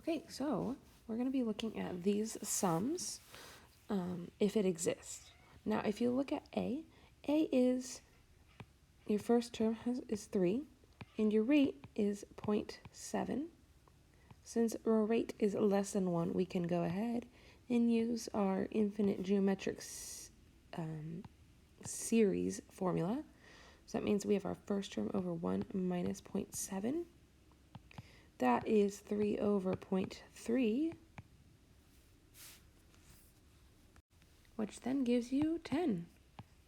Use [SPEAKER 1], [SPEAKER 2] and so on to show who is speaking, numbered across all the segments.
[SPEAKER 1] Okay, so we're going to be looking at these sums if it exists. Now, if you look at A is, your first term is 3, and your rate is 0.7. Since our rate is less than 1, we can go ahead and use our infinite geometric series formula. So that means we have our first term over 1 minus 0.7. That is 3 over 0.3, which then gives you 10.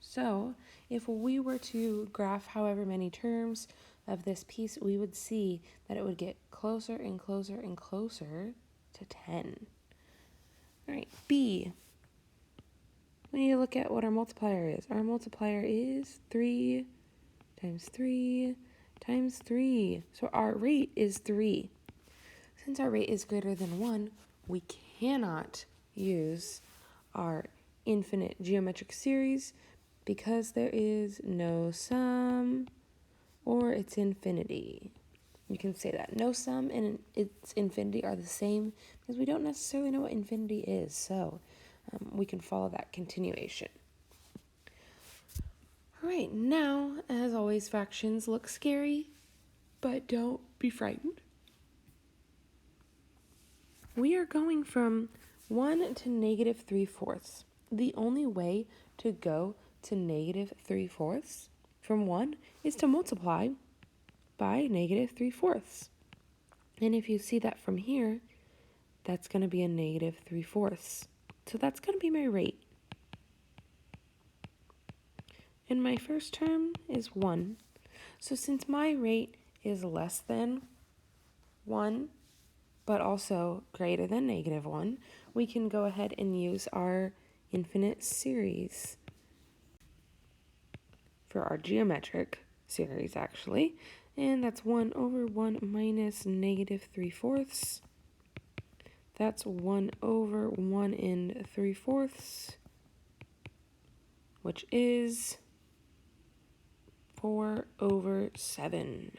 [SPEAKER 1] So if we were to graph however many terms of this piece, we would see that it would get closer and closer and closer to 10. All right, B. We need to look at what our multiplier is. Our multiplier is 3 times 3 times 3. So our rate is 3. Since our rate is greater than 1, we cannot use our infinite geometric series because there is no sum or its infinity. You can say that. No sum and its infinity are the same because we don't necessarily know what infinity is, so we can follow that continuation. All right, now, as always, fractions look scary, but don't be frightened. We are going from 1 to negative 3/4. The only way to go to negative 3/4 from 1 is to multiply by negative 3/4. And if you see that from here, that's going to be a negative 3/4. So that's going to be my rate. And my first term is 1. So since my rate is less than 1, but also greater than negative 1, we can go ahead and use our infinite series for our geometric series, actually. And that's 1 over 1 minus negative 3/4. That's 1 over 1 3/4, which is 4 over 7.